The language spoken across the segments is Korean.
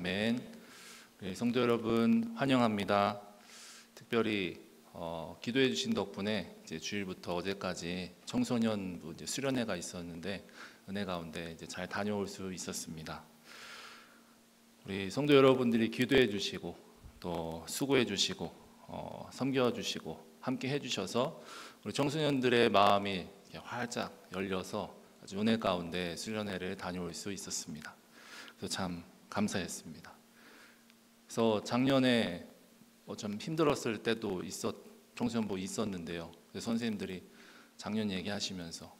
아멘. 네, 성도 여러분 환영합니다. 특별히 기도해 주신 덕분에 이제 주일부터 어제까지 청소년부 수련회가 있었는데 은혜 가운데 이제 잘 다녀올 수 있었습니다. 우리 성도 여러분들이 기도해 주시고 또 수고해 주시고 섬겨 주시고 함께 해 주셔서 우리 청소년들의 마음이 활짝 열려서 아주 은혜 가운데 수련회를 다녀올 수 있었습니다. 그래서 참 감사했습니다. 그래서 작년에 좀 힘들었을 때도 청소년부 있었는데요. 그래서 선생님들이 작년 얘기하시면서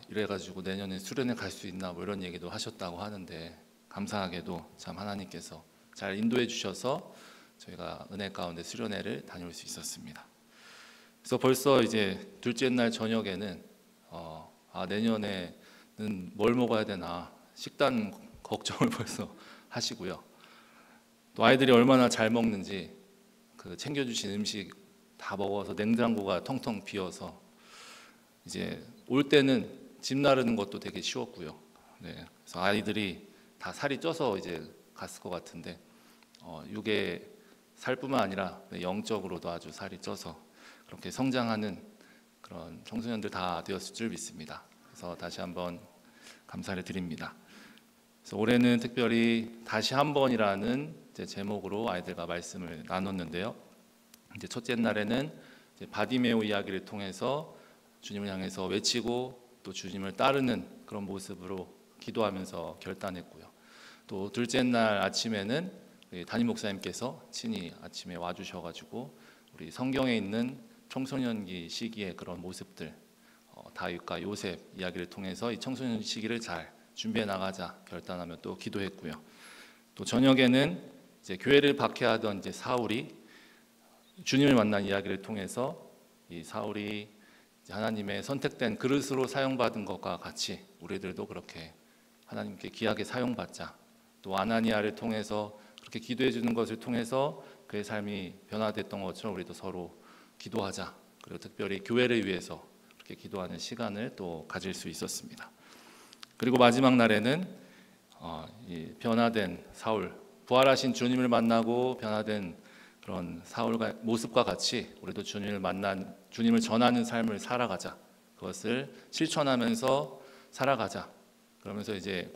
이래가지고 내년에 수련회 갈 수 있나 뭐 이런 얘기도 하셨다고 하는데 감사하게도 참 하나님께서 잘 인도해 주셔서 저희가 은혜 가운데 수련회를 다녀올 수 있었습니다. 그래서 벌써 이제 둘째 날 저녁에는 내년에는 뭘 먹어야 되나 식단 걱정을 벌써 하시고요. 또 아이들이 얼마나 잘 먹는지 챙겨주신 음식 다 먹어서 냉장고가 텅텅 비어서 이제 올 때는 집 나르는 것도 되게 쉬웠고요. 네, 그래서 아이들이 다 살이 쪄서 이제 갔을 것 같은데 육의 살뿐만 아니라 영적으로도 아주 살이 쪄서 그렇게 성장하는 그런 청소년들 다 되었을 줄 믿습니다. 그래서 다시 한번 감사를 드립니다. 그래서 올해는 특별히 다시 한번이라는 제목으로 아이들과 말씀을 나눴는데요. 이제 첫째 날에는 이제 바디메오 이야기를 통해서 주님을 향해서 외치고 또 주님을 따르는 그런 모습으로 기도하면서 결단했고요. 또 둘째 날 아침에는 담임 목사님께서 친히 아침에 와주셔가지고 우리 성경에 있는 청소년기 시기의 그런 모습들, 다윗과 요셉 이야기를 통해서 이 청소년 시기를 잘 준비해 나가자 결단하며 또 기도했고요. 또 저녁에는 이제 교회를 박해하던 이제 사울이 주님을 만난 이야기를 통해서 이 사울이 이제 하나님의 선택된 그릇으로 사용받은 것과 같이 우리들도 그렇게 하나님께 귀하게 사용받자. 또 아나니아를 통해서 그렇게 기도해 주는 것을 통해서 그의 삶이 변화됐던 것처럼 우리도 서로 기도하자. 그리고 특별히 교회를 위해서 그렇게 기도하는 시간을 또 가질 수 있었습니다. 그리고 마지막 날에는 이 변화된 사울, 부활하신 주님을 만나고 변화된 그런 사울의 모습과 같이 우리도 주님을 전하는 삶을 살아가자. 그것을 실천하면서 살아가자. 그러면서 이제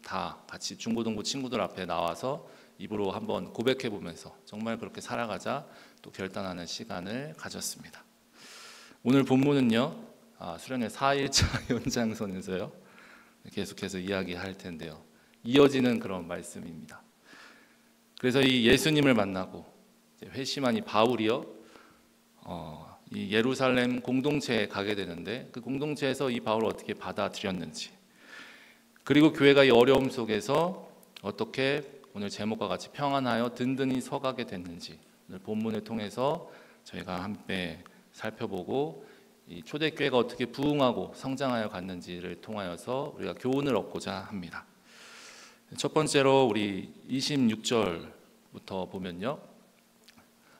다 같이 중고등부 친구들 앞에 나와서 입으로 한번 고백해 보면서 정말 그렇게 살아가자 또 결단하는 시간을 가졌습니다. 오늘 본문은요, 수련회 4일차 연장선에서요 계속해서 이야기할 텐데요. 이어지는 그런 말씀입니다. 그래서 이 예수님을 만나고 회심한 이 바울이요, 이 예루살렘 공동체에 가게 되는데 그 공동체에서 이 바울을 어떻게 받아들였는지, 그리고 교회가 이 어려움 속에서 어떻게 오늘 제목과 같이 평안하여 든든히 서가게 됐는지 오늘 본문을 통해서 저희가 함께 살펴보고 이 초대교회가 어떻게 부흥하고 성장하여 갔는지를 통하여서 우리가 교훈을 얻고자 합니다. 첫 번째로 우리 26절부터 보면요,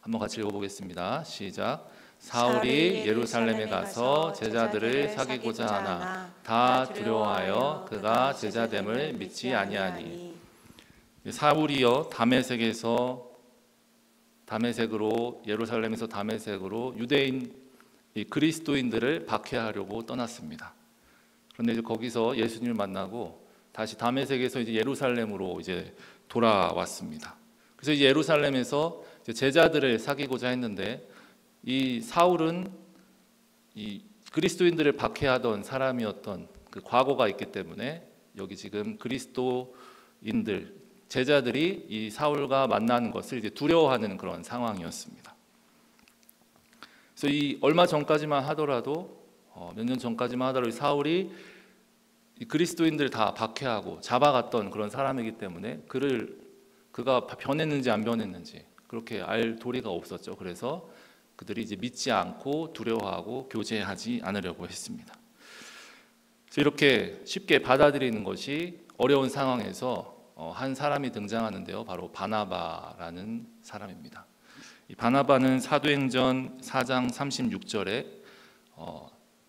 한번 같이 읽어보겠습니다. 시작. 사울이 예루살렘에 가서 제자들을 사귀고자 하나 다 두려워하여 그가 제자됨을 믿지 아니하니. 사울이요 예루살렘에서 다메섹으로 유대인 그리스도인들을 박해하려고 떠났습니다. 그런데 이제 거기서 예수님을 만나고 다시 다메섹에서 이제 예루살렘으로 이제 돌아왔습니다. 그래서 이제 예루살렘에서 이제 제자들을 사귀고자 했는데 이 사울은 이 그리스도인들을 박해하던 사람이었던 그 과거가 있기 때문에 여기 지금 그리스도인들 제자들이 이 사울과 만나는 것을 이제 두려워하는 그런 상황이었습니다. 그래서 이 얼마 전까지만 하더라도 몇 년 전까지만 하더라도 사울이 이 그리스도인들을 다 박해하고 잡아갔던 그런 사람이기 때문에 그가 변했는지 안 변했는지 그렇게 알 도리가 없었죠. 그래서 그들이 이제 믿지 않고 두려워하고 교제하지 않으려고 했습니다. 그래서 이렇게 쉽게 받아들이는 것이 어려운 상황에서 한 사람이 등장하는데요. 바로 바나바라는 사람입니다. 이 바나바는 사도행전 4장 36절에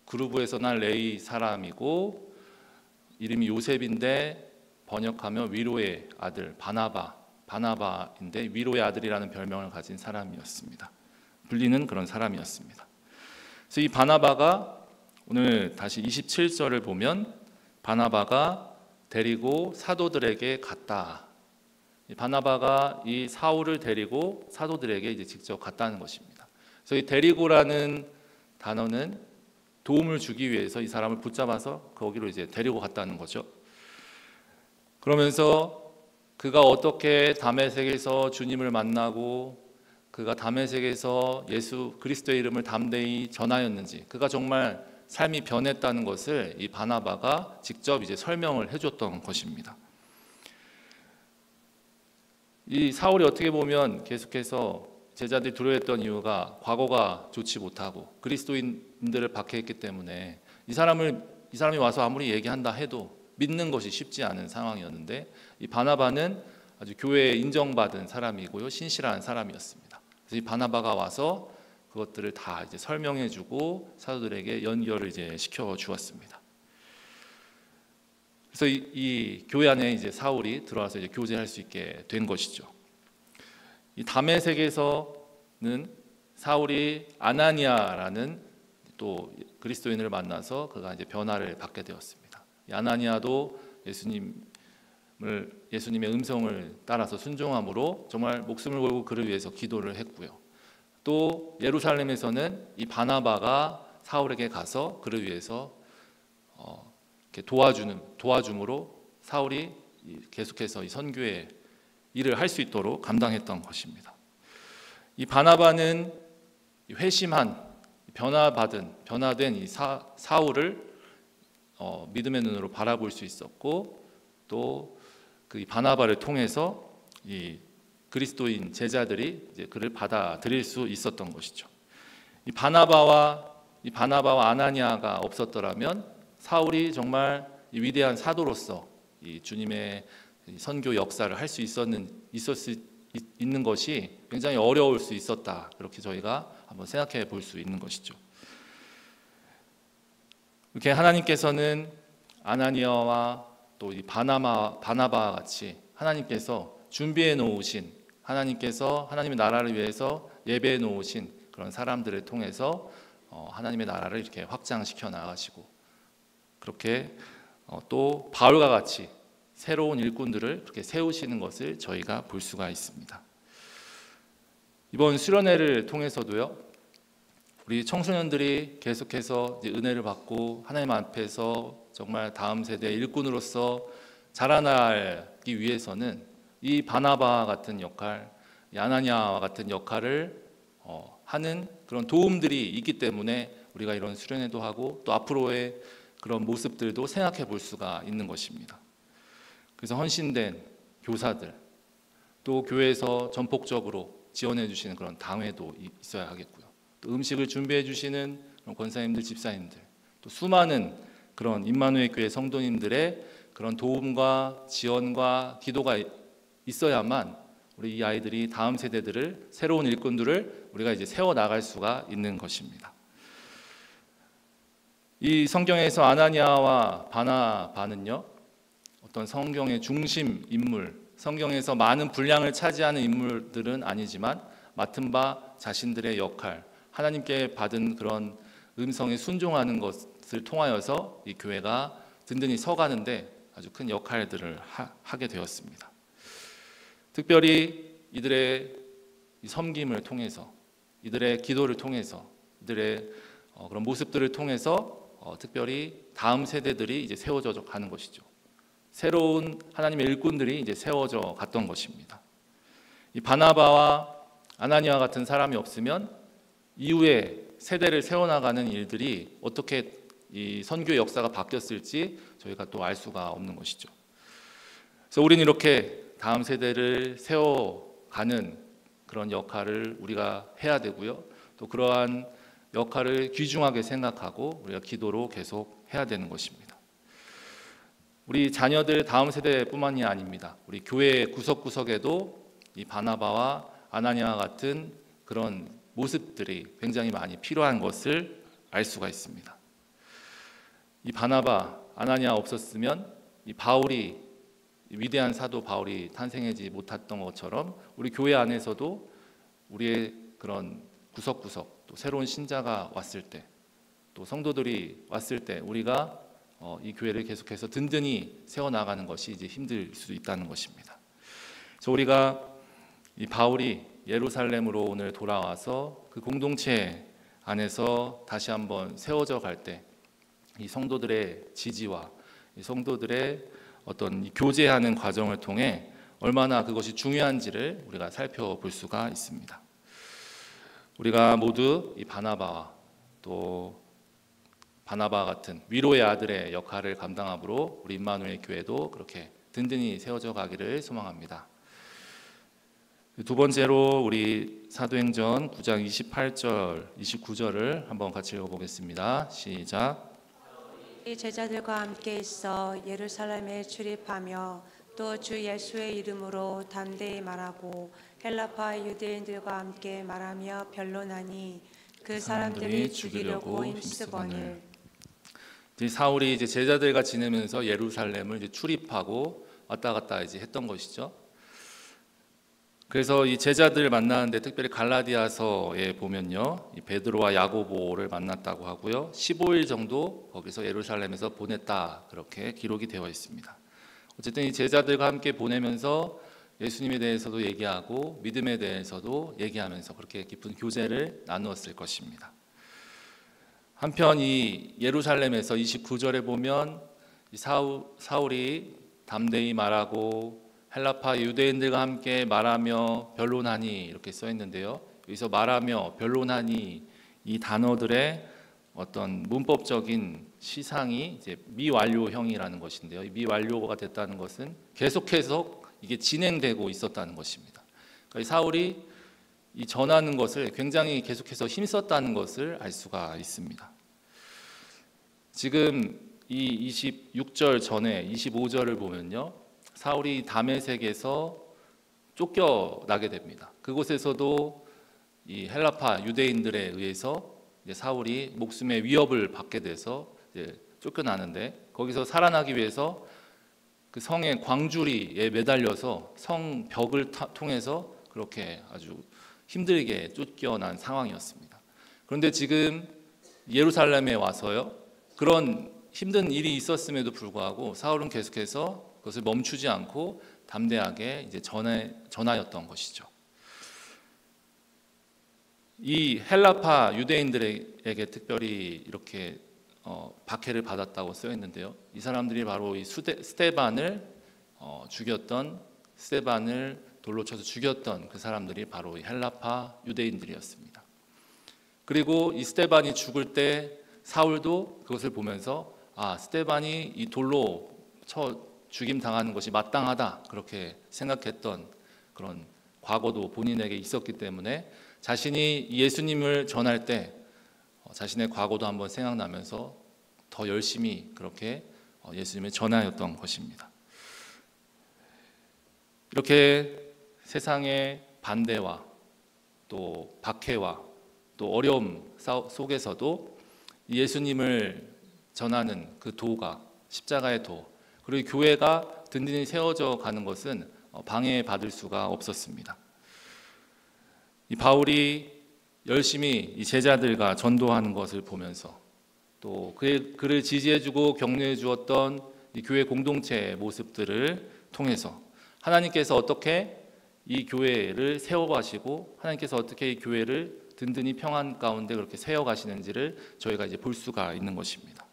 그루브에서 난 레위 사람이고 이름이 요셉인데 번역하면 위로의 아들 바나바인데 위로의 아들이라는 별명을 가진 사람이었습니다. 불리는 그런 사람이었습니다. 그래서 이 바나바가 오늘 다시 27절을 보면 바나바가 데리고 사도들에게 갔다. 이 바나바가 이 사울을 데리고 사도들에게 이제 직접 갔다는 것입니다. 그래서 이 데리고라는 단어는 도움을 주기 위해서 이 사람을 붙잡아서 거기로 이제 데리고 갔다는 거죠. 그러면서 그가 어떻게 다메섹에서 주님을 만나고 그가 다메섹에서 예수 그리스도의 이름을 담대히 전하였는지, 그가 정말 삶이 변했다는 것을 이 바나바가 직접 이제 설명을 해줬던 것입니다. 이 사울이 어떻게 보면 계속해서 제자들이 두려워했던 이유가 과거가 좋지 못하고 그리스도인들을 박해했기 때문에 이 사람이 와서 아무리 얘기한다 해도 믿는 것이 쉽지 않은 상황이었는데, 이 바나바는 아주 교회에 인정받은 사람이고요, 신실한 사람이었습니다. 그래서 이 바나바가 와서 그것들을 다 이제 설명해주고 사도들에게 연결을 이제 시켜 주었습니다. 그래서 이 교회 안에 이제 사울이 들어와서 이제 교제할 수 있게 된 것이죠. 이 다메섹에서는 사울이 아나니아라는 또 그리스도인을 만나서 그가 이제 변화를 받게 되었습니다. 이 아나니아도 예수님의 음성을 따라서 순종함으로 정말 목숨을 걸고 그를 위해서 기도를 했고요. 또 예루살렘에서는 이 바나바가 사울에게 가서 그를 위해서 이렇게 도와줌으로 사울이 계속해서 이 선교의 일을 할 수 있도록 감당했던 것입니다. 이 바나바는 회심한 변화된 이 사울을 믿음의 눈으로 바라볼 수 있었고, 또 그 바나바를 통해서 이 그리스도인 제자들이 이제 그를 받아들일 수 있었던 것이죠. 이 바나바와 아나니아가 없었더라면 사울이 정말 이 위대한 사도로서 이 주님의 선교 역사를 할 수 있는 것이 굉장히 어려울 수 있었다. 그렇게 저희가 한번 생각해 볼 수 있는 것이죠. 이렇게 하나님께서는 아나니아와 또 이 바나바와 같이 하나님께서 준비해 놓으신, 하나님께서 하나님의 나라를 위해서 예배해 놓으신 그런 사람들을 통해서 하나님의 나라를 이렇게 확장시켜 나가시고, 그렇게 또 바울과 같이 새로운 일꾼들을 그렇게 세우시는 것을 저희가 볼 수가 있습니다. 이번 수련회를 통해서도요, 우리 청소년들이 계속해서 이제 은혜를 받고 하나님 앞에서 정말 다음 세대의 일꾼으로서 자라나기 위해서는 이 바나바 같은 역할, 이 아나니아와 같은 역할을 하는 그런 도움들이 있기 때문에 우리가 이런 수련회도 하고 또 앞으로의 그런 모습들도 생각해 볼 수가 있는 것입니다. 그래서 헌신된 교사들, 또 교회에서 전폭적으로 지원해 주시는 그런 당회도 있어야 하겠고요. 또 음식을 준비해 주시는 그런 권사님들, 집사님들, 또 수많은 그런 임마누엘 교회 성도님들의 그런 도움과 지원과 기도가 있어야만 우리 이 아이들이 다음 세대들을, 새로운 일꾼들을 우리가 이제 세워 나갈 수가 있는 것입니다. 이 성경에서 아나니아와 바나바는요, 어떤 성경의 중심 인물, 성경에서 많은 분량을 차지하는 인물들은 아니지만 맡은 바 자신들의 역할, 하나님께 받은 그런 음성에 순종하는 것을 통하여서 이 교회가 든든히 서가는데 아주 큰 역할들을 하게 되었습니다. 특별히 이들의 섬김을 통해서, 이들의 기도를 통해서, 이들의 그런 모습들을 통해서 특별히 다음 세대들이 이제 세워져 가는 것이죠. 새로운 하나님의 일꾼들이 이제 세워져 갔던 것입니다. 이 바나바와 아나니아 같은 사람이 없으면 이후에 세대를 세워나가는 일들이 어떻게 이 선교 역사가 바뀌었을지 저희가 또 알 수가 없는 것이죠. 그래서 우리는 이렇게 다음 세대를 세워가는 그런 역할을 우리가 해야 되고요. 또 그러한 역할을 귀중하게 생각하고 우리가 기도로 계속 해야 되는 것입니다. 우리 자녀들 다음 세대뿐만이 아닙니다. 우리 교회 구석구석에도 이 바나바와 아나니아 같은 그런 모습들이 굉장히 많이 필요한 것을 알 수가 있습니다. 이 바나바, 아나니아 없었으면 이 바울이 위대한 사도 바울이 탄생하지 못했던 것처럼 우리 교회 안에서도 우리의 그런 구석구석 또 새로운 신자가 왔을 때 또 성도들이 왔을 때 우리가 이 교회를 계속해서 든든히 세워나가는 것이 이제 힘들 수 있다는 것입니다. 그래서 우리가 이 바울이 예루살렘으로 오늘 돌아와서 그 공동체 안에서 다시 한번 세워져 갈 때 이 성도들의 지지와 이 성도들의 어떤 교제하는 과정을 통해 얼마나 그것이 중요한지를 우리가 살펴볼 수가 있습니다. 우리가 모두 이 바나바와 또 바나바 같은 위로의 아들의 역할을 감당함으로 우리 임마누엘 교회도 그렇게 든든히 세워져 가기를 소망합니다. 두 번째로 우리 사도행전 9장 28절, 29절을 한번 같이 읽어보겠습니다. 시작. 이 제자들과 함께 있어 예루살렘에 출입하며 또 주 예수의 이름으로 담대히 말하고 헬라파 유대인들과 함께 말하며 변론하니 그 사람들이 죽이려고 힘쓰거늘. 사울이 이제 제자들과 지내면서 예루살렘을 이제 출입하고 왔다 갔다 이제 했던 것이죠. 그래서 이 제자들 만나는데 특별히 갈라디아서에 보면요, 이 베드로와 야고보를 만났다고 하고요, 15일 정도 거기서 예루살렘에서 보냈다 그렇게 기록이 되어 있습니다. 어쨌든 이 제자들과 함께 보내면서 예수님에 대해서도 얘기하고 믿음에 대해서도 얘기하면서 그렇게 깊은 교제를 나누었을 것입니다. 한편 이 예루살렘에서 29절에 보면 이 사울이 담대히 말하고 헬라파 유대인들과 함께 말하며 변론하니 이렇게 써 있는데요. 여기서 말하며 변론하니 이 단어들의 어떤 문법적인 시상이 이제 미완료형이라는 것인데요. 이 미완료가 됐다는 것은 계속해서 이게 진행되고 있었다는 것입니다. 그러니까 이 사울이 이 전하는 것을 굉장히 계속해서 힘썼다는 것을 알 수가 있습니다. 지금 이 26절 전에 25절을 보면요, 사울이 다메섹에서 쫓겨나게 됩니다. 그곳에서도 이 헬라파 유대인들에 의해서 이제 사울이 목숨의 위협을 받게 돼서 이제 쫓겨나는데, 거기서 살아나기 위해서 그 성의 광주리에 매달려서 성 벽을 통해서 그렇게 아주 힘들게 쫓겨난 상황이었습니다. 그런데 지금 예루살렘에 와서요, 그런 힘든 일이 있었음에도 불구하고 사울은 계속해서 그것을 멈추지 않고 담대하게 이제 전하였던 것이죠. 이 헬라파 유대인들에게 특별히 이렇게 박해를 받았다고 쓰여 있는데요. 이 사람들이 바로 이 스데반을 죽였던, 스데반을 돌로 쳐서 죽였던 그 사람들이 바로 이 헬라파 유대인들이었습니다. 그리고 이 스데반이 죽을 때 사울도 그것을 보면서 스데반이 이 돌로 쳐 죽임 당하는 것이 마땅하다 그렇게 생각했던 그런 과거도 본인에게 있었기 때문에 자신이 예수님을 전할 때 자신의 과거도 한번 생각나면서 더 열심히 그렇게 예수님을 전하였던 것입니다. 이렇게 세상의 반대와 또 박해와 또 어려움 속에서도 예수님을 전하는 그 도가, 십자가의 도, 그리고 교회가 든든히 세워져 가는 것은 방해받을 수가 없었습니다. 이 바울이 열심히 이 제자들과 전도하는 것을 보면서 또 그를 지지해주고 격려해 주었던 이 교회 공동체의 모습들을 통해서 하나님께서 어떻게 이 교회를 세워가시고 하나님께서 어떻게 이 교회를 든든히 평안 가운데 그렇게 세워가시는지를 저희가 이제 볼 수가 있는 것입니다.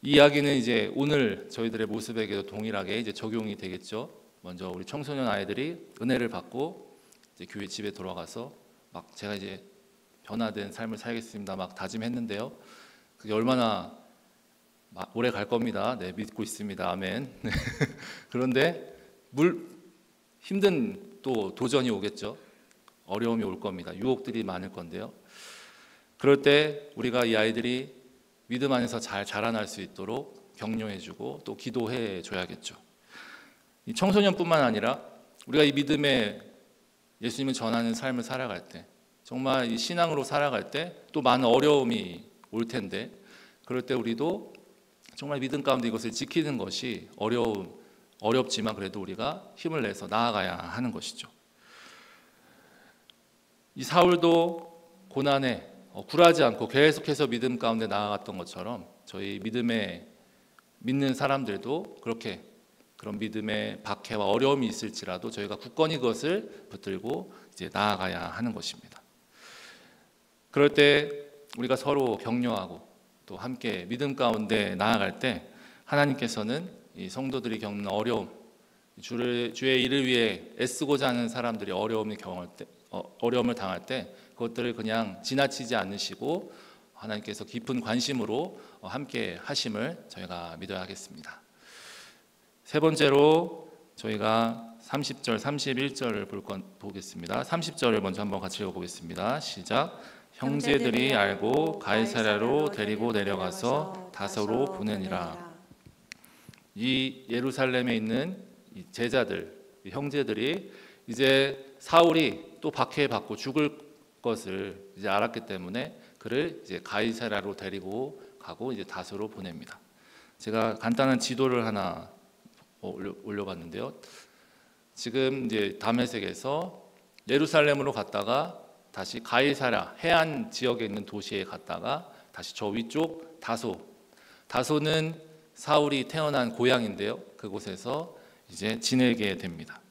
이 이야기는 이제 오늘 저희들의 모습에게도 동일하게 이제 적용이 되겠죠. 먼저 우리 청소년 아이들이 은혜를 받고 이제 교회 집에 돌아가서 막 제가 이제 변화된 삶을 살겠습니다 막 다짐했는데요. 그게 얼마나 오래 갈 겁니다. 네, 믿고 있습니다. 아멘. 그런데 힘든 또 도전이 오겠죠. 어려움이 올 겁니다. 유혹들이 많을 건데요. 그럴 때 우리가 이 아이들이 믿음 안에서 잘 자라날 수 있도록 격려해주고 또 기도해줘야겠죠. 이 청소년뿐만 아니라 우리가 이 믿음의 예수님을 전하는 삶을 살아갈 때, 정말 이 신앙으로 살아갈 때 또 많은 어려움이 올 텐데, 그럴 때 우리도 정말 믿음 가운데 이것을 지키는 것이 어려움 어렵지만 그래도 우리가 힘을 내서 나아가야 하는 것이죠. 이 사울도 고난에 굴하지 않고 계속해서 믿음 가운데 나아갔던 것처럼 저희 믿는 사람들도 그렇게 그런 믿음의 박해와 어려움이 있을지라도 저희가 굳건히 그것을 붙들고 이제 나아가야 하는 것입니다. 그럴 때 우리가 서로 격려하고 또 함께 믿음 가운데 나아갈 때 하나님께서는 이 성도들이 겪는 어려움, 주의 일을 위해 애쓰고자 하는 사람들이 어려움을 당할 때 그것들을 그냥 지나치지 않으시고 하나님께서 깊은 관심으로 함께 하심을 저희가 믿어야 하겠습니다. 세 번째로 저희가 30절, 31절을 보겠습니다. 30절을 먼저 한번 같이 읽어보겠습니다. 시작. 형제들이 알고 가이사랴로 데리고 내려가서 다소로 보내니라. 이 예루살렘에 있는 이 제자들, 이 형제들이 이제 사울이 또 박해받고 죽을 것을 이제 알았기 때문에 그를 이제 가이사랴로 데리고 가고 이제 다소로 보냅니다. 제가 간단한 지도를 하나 올려봤는데요. 지금 이제 다메섹에서 예루살렘으로 갔다가 다시 가이사랴 해안 지역에 있는 도시에 갔다가 다시 저 위쪽 다소는 사울이 태어난 고향인데요. 그곳에서 이제 지내게 됩니다.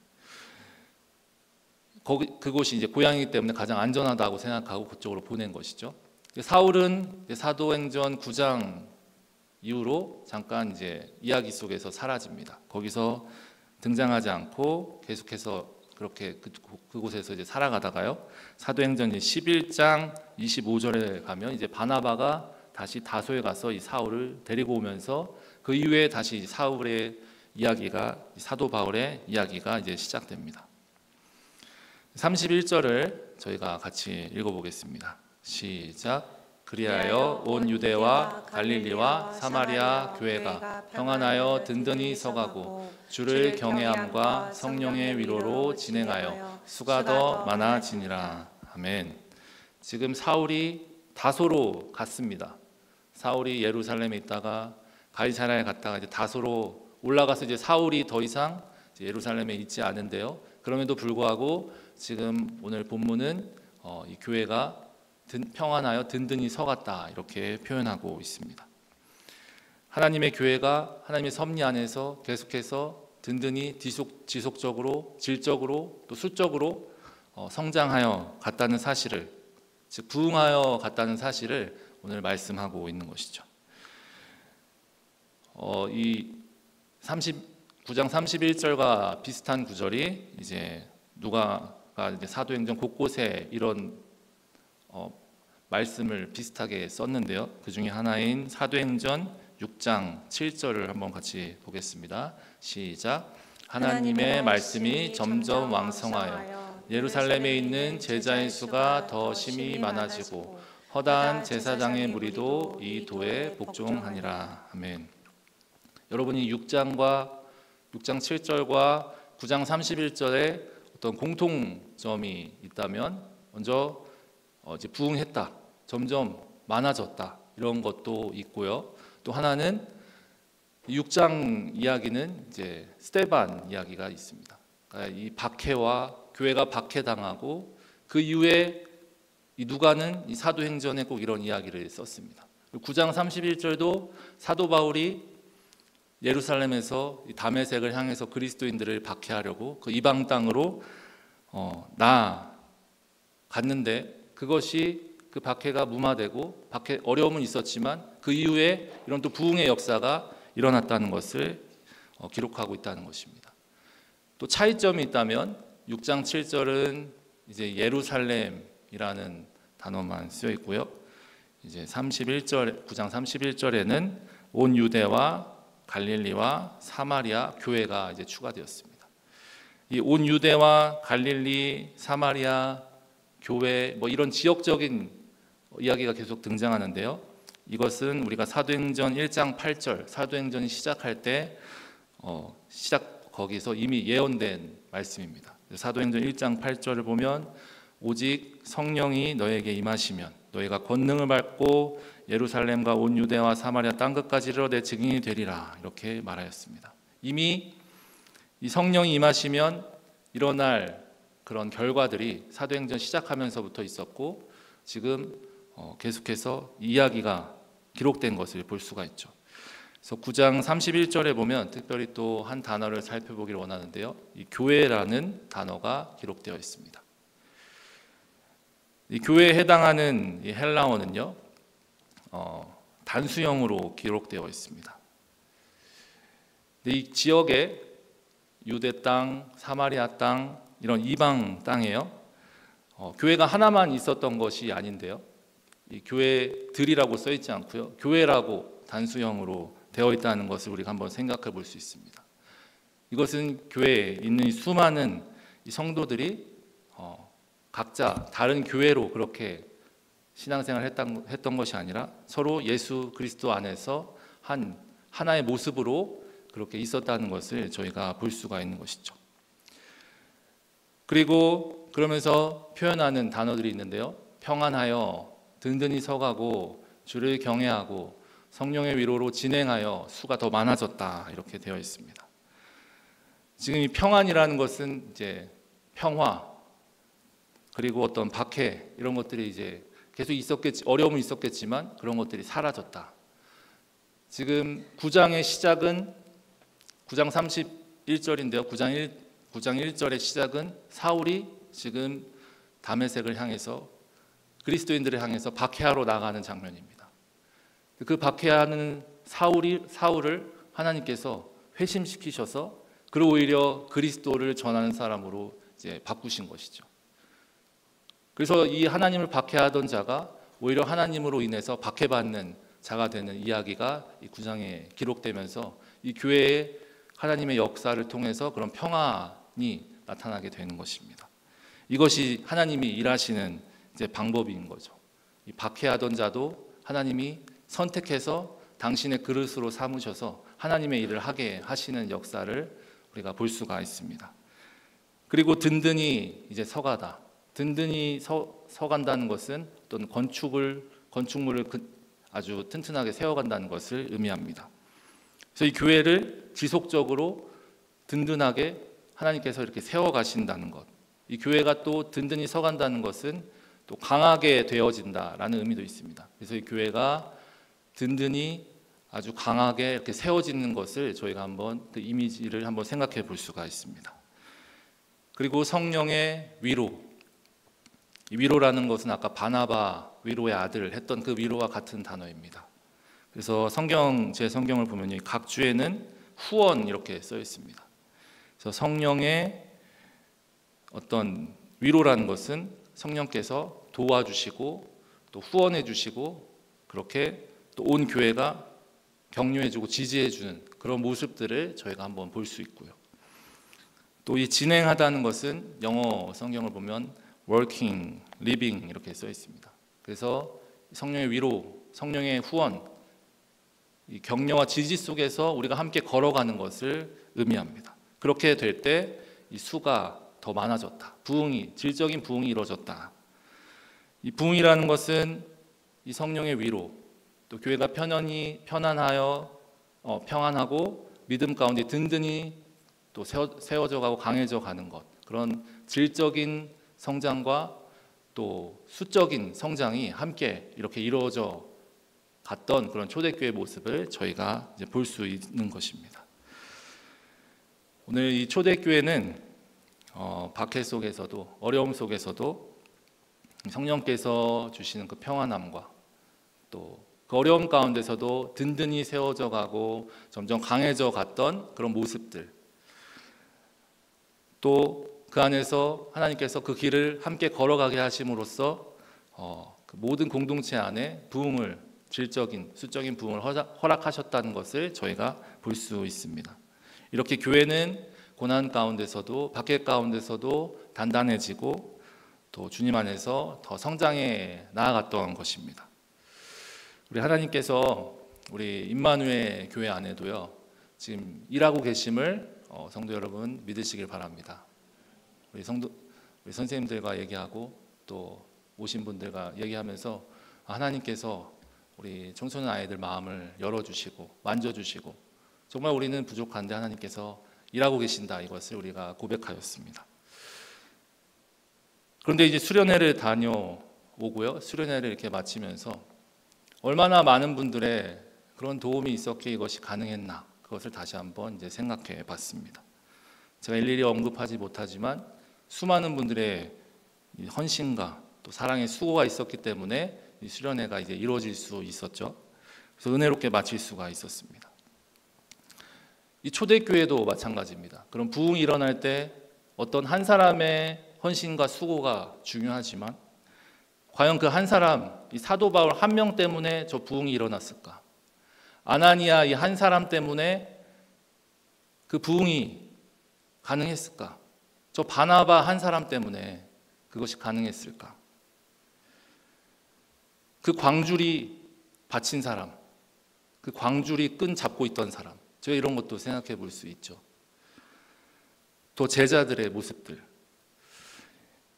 그곳이 이제 고향이기 때문에 가장 안전하다고 생각하고 그쪽으로 보낸 것이죠. 사울은 사도행전 9장 이후로 잠깐 이제 이야기 속에서 사라집니다. 거기서 등장하지 않고 계속해서 그렇게 그곳에서 이제 살아가다가요. 사도행전 11장 25절에 가면 이제 바나바가 다시 다소에 가서 이 사울을 데리고 오면서 그 이후에 다시 사울의 이야기가 사도 바울의 이야기가 이제 시작됩니다. 31절을 저희가 같이 읽어보겠습니다. 시작. 그리하여 온 유대와 갈릴리와 사마리아 교회가 평안하여 든든히 서가고 주를 경외함과 성령의 위로로 진행하여 수가 더 많아지니라. 아멘. 지금 사울이 다소로 갔습니다. 사울이 예루살렘에 있다가 가이사랴에 갔다가 이제 다소로 올라가서 이제 사울이 더 이상 이제 예루살렘에 있지 않은데요. 그럼에도 불구하고 지금 오늘 본문은 이 교회가 평안하여 든든히 서갔다 이렇게 표현하고 있습니다. 하나님의 교회가 하나님의 섭리 안에서 계속해서 든든히 지속적으로 질적으로 또 수적으로 성장하여 갔다는 사실을, 즉 부흥하여 갔다는 사실을 오늘 말씀하고 있는 것이죠. 이 9장 31절과 비슷한 구절이 이제 누가가 이제 사도행전 곳곳에 이런 말씀을 비슷하게 썼는데요. 그 중에 하나인 사도행전 6장 7절을 한번 같이 보겠습니다. 시작. 하나님의 말씀이 점점 왕성하여 예루살렘에 있는 제자의 수가 더 심히 많아지고 허다한 제사장의 무리도 이 도에 복종하니라. 아멘. 여러분이 6장 7절과 9장 31절에 어떤 공통점이 있다면 먼저 이제 부흥했다, 점점 많아졌다 이런 것도 있고요. 또 하나는 6장 이야기는 이제 스데반 이야기가 있습니다. 그러니까 이 박해와 교회가 박해당하고 그 이후에 이 누가는 이 사도행전에 꼭 이런 이야기를 썼습니다. 9장 31절도 사도 바울이 예루살렘에서 다메섹을 향해서 그리스도인들을 박해하려고 그 이방 땅으로 나아갔는데 그것이 그 박해가 무마되고 박해 어려움은 있었지만 그 이후에 이런 또 부흥의 역사가 일어났다는 것을 기록하고 있다는 것입니다. 또 차이점이 있다면 6장 7절은 이제 예루살렘이라는 단어만 쓰여 있고요. 이제 9장 31절에는 온 유대와 갈릴리와 사마리아 교회가 이제 추가되었습니다. 이 온 유대와 갈릴리, 사마리아 교회 이런 지역적인 이야기가 계속 등장하는데요. 이것은 우리가 사도행전 1장 8절 사도행전이 시작할 때 거기서 이미 예언된 말씀입니다. 사도행전 1장 8절을 보면 오직 성령이 너에게 임하시면 너희가 권능을 받고 예루살렘과 온 유대와 사마리아 땅끝까지 이르러 내 증인이 되리라 이렇게 말하였습니다. 이미 이 성령이 임하시면 일어날 그런 결과들이 사도행전 시작하면서부터 있었고 지금 계속해서 이야기가 기록된 것을 볼 수가 있죠. 그래서 9장 31절에 보면 특별히 또 한 단어를 살펴보기를 원하는데요. 이 교회라는 단어가 기록되어 있습니다. 이 교회에 해당하는 이 헬라어는요, 단수형으로 기록되어 있습니다. 이 지역에 유대 땅, 사마리아 땅, 이런 이방 땅이에요. 교회가 하나만 있었던 것이 아닌데요. 이 교회들이라고 써 있지 않고요. 교회라고 단수형으로 되어 있다는 것을 우리가 한번 생각해 볼 수 있습니다. 이것은 교회에 있는 수많은 이 성도들이 각자 다른 교회로 그렇게 신앙생활을 했던 것이 아니라 서로 예수 그리스도 안에서 하나의 모습으로 그렇게 있었다는 것을 저희가 볼 수가 있는 것이죠. 그리고 그러면서 표현하는 단어들이 있는데요. 평안하여 든든히 서가고 주를 경외하고 성령의 위로로 진행하여 수가 더 많아졌다, 이렇게 되어 있습니다. 지금 이 평안이라는 것은 이제 평화, 그리고 어떤 박해, 이런 것들이 이제 계속 어려움은 있었겠지만 그런 것들이 사라졌다. 지금 9장의 시작은 9장 31절인데요. 9장 1절의 시작은 사울이 지금 다메섹을 향해서 그리스도인들을 향해서 박해하러 나가는 장면입니다. 그 박해하는 사울을 하나님께서 회심시키셔서 그리고 오히려 그리스도를 전하는 사람으로 이제 바꾸신 것이죠. 그래서 이 하나님을 박해하던 자가 오히려 하나님으로 인해서 박해받는 자가 되는 이야기가 이 9장에 기록되면서 이 교회의 하나님의 역사를 통해서 그런 평안이 나타나게 되는 것입니다. 이것이 하나님이 일하시는 이제 방법인 거죠. 이 박해하던 자도 하나님이 선택해서 당신의 그릇으로 삼으셔서 하나님의 일을 하게 하시는 역사를 우리가 볼 수가 있습니다. 그리고 든든히 이제 서가다. 든든히 서간다는 것은 어떤 건축물을 아주 튼튼하게 세워간다는 것을 의미합니다. 그래서 이 교회를 지속적으로 든든하게 하나님께서 이렇게 세워가신다는 것, 이 교회가 또 든든히 서간다는 것은 또 강하게 되어진다라는 의미도 있습니다. 그래서 이 교회가 든든히 아주 강하게 이렇게 세워지는 것을 저희가 한번 그 이미지를 한번 생각해 볼 수가 있습니다. 그리고 성령의 위로, 이 위로라는 것은 아까 바나바 위로의 아들 했던 그 위로와 같은 단어입니다. 그래서 제 성경을 보면 각 주에는 후원 이렇게 써 있습니다. 그래서 성령의 어떤 위로라는 것은 성령께서 도와주시고 또 후원해 주시고 그렇게 또 온 교회가 격려해 주고 지지해 주는 그런 모습들을 저희가 한번 볼 수 있고요. 또 이 진행하다는 것은 영어 성경을 보면 working, living 이렇게 써 있습니다. 그래서 성령의 위로, 성령의 후원, 이 격려와 지지 속에서 우리가 함께 걸어가는 것을 의미합니다. 그렇게 될 때 이 수가 더 많아졌다. 질적인 부흥이 이루어졌다. 이 부흥이라는 것은 이 성령의 위로, 또 교회가 평안하고 믿음 가운데 든든히 또 세워져 가고 강해져 가는 것, 그런 질적인 성장과 또 수적인 성장이 함께 이렇게 이루어져 갔던 그런 초대교회 모습을 저희가 이제 볼 수 있는 것입니다. 오늘 이 초대교회는 박해 속에서도 어려움 속에서도 성령께서 주시는 그 평안함과 또 그 어려움 가운데서도 든든히 세워져 가고 점점 강해져 갔던 그런 모습들, 또 그 안에서 하나님께서 그 길을 함께 걸어가게 하심으로써 그 모든 공동체 안에 부흥을, 질적인, 수적인 부흥을 허락하셨다는 것을 저희가 볼 수 있습니다. 이렇게 교회는 고난 가운데서도 박해 가운데서도 단단해지고 또 주님 안에서 더 성장해 나아갔던 것입니다. 우리 하나님께서 우리 임마누엘 교회 안에도요 지금 일하고 계심을 성도 여러분 믿으시길 바랍니다. 우리 선생님들과 얘기하고 또 오신 분들과 얘기하면서 하나님께서 우리 청소년 아이들 마음을 열어주시고 만져주시고 정말 우리는 부족한데 하나님께서 일하고 계신다, 이것을 우리가 고백하였습니다. 그런데 이제 수련회를 다녀오고요, 수련회를 이렇게 마치면서 얼마나 많은 분들의 그런 도움이 있었기에 이것이 가능했나, 그것을 다시 한번 이제 생각해 봤습니다. 제가 일일이 언급하지 못하지만 수많은 분들의 헌신과 또 사랑의 수고가 있었기 때문에 이 수련회가 이제 이루어질 수 있었죠. 그래서 은혜롭게 마칠 수가 있었습니다. 이 초대교회도 마찬가지입니다. 그럼 부흥이 일어날 때 어떤 한 사람의 헌신과 수고가 중요하지만 과연 그 한 사람, 이 사도 바울 한 명 때문에 저 부흥이 일어났을까? 아나니아 이 한 사람 때문에 그 부흥이 가능했을까? 저 바나바 한 사람 때문에 그것이 가능했을까? 그 광줄이 바친 사람, 그 광줄이 끈 잡고 있던 사람, 저희 이런 것도 생각해 볼 수 있죠. 또 제자들의 모습들,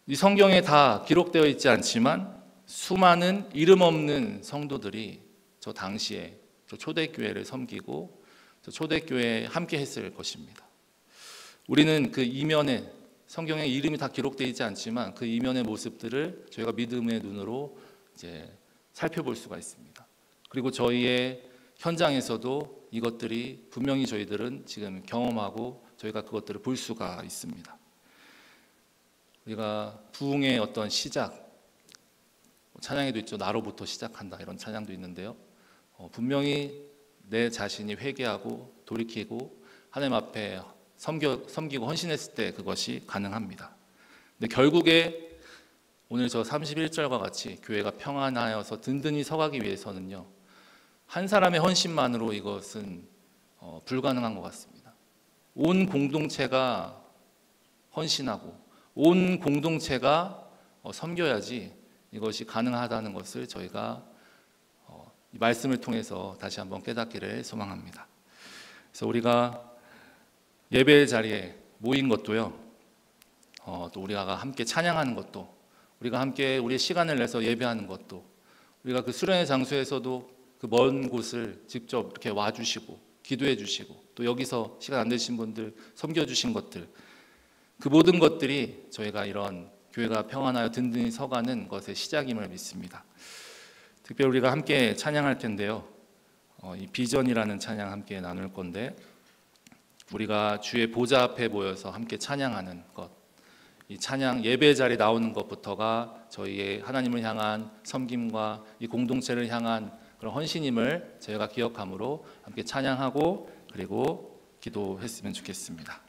이 성경에 다 기록되어 있지 않지만 수많은 이름 없는 성도들이 저 당시에 저 초대교회를 섬기고 저 초대교회에 함께 했을 것입니다. 우리는 그 이면에, 성경에 이름이 다 기록되어 있지 않지만 그 이면의 모습들을 저희가 믿음의 눈으로 이제 살펴볼 수가 있습니다. 그리고 저희의 현장에서도 이것들이 분명히 저희들은 지금 경험하고 저희가 그것들을 볼 수가 있습니다. 우리가 부흥의 어떤 시작, 찬양에도 있죠. 나로부터 시작한다, 이런 찬양도 있는데요. 분명히 내 자신이 회개하고 돌이키고 하나님 앞에 섬기고 헌신했을 때 그것이 가능합니다. 근데 결국에 오늘 저 31절과 같이 교회가 평안하여서 든든히 서가기 위해서는요, 한 사람의 헌신만으로 이것은 불가능한 것 같습니다. 온 공동체가 헌신하고 온 공동체가 섬겨야지 이것이 가능하다는 것을 저희가 이 말씀을 통해서 다시 한번 깨닫기를 소망합니다. 그래서 우리가 예배의 자리에 모인 것도요, 또 우리가 함께 찬양하는 것도, 우리가 함께 우리의 시간을 내서 예배하는 것도, 우리가 그 수련의 장소에서도 그 먼 곳을 직접 이렇게 와주시고 기도해 주시고 또 여기서 시간 안 되신 분들 섬겨주신 것들, 그 모든 것들이 저희가 이런 교회가 평안하여 든든히 서가는 것의 시작임을 믿습니다. 특별히 우리가 함께 찬양할 텐데요, 이 비전이라는 찬양 함께 나눌 건데, 우리가 주의 보좌 앞에 모여서 함께 찬양하는 것, 이 찬양 예배 자리에 나오는 것부터가 저희의 하나님을 향한 섬김과 이 공동체를 향한 그런 헌신임을 저희가 기억함으로 함께 찬양하고 그리고 기도했으면 좋겠습니다.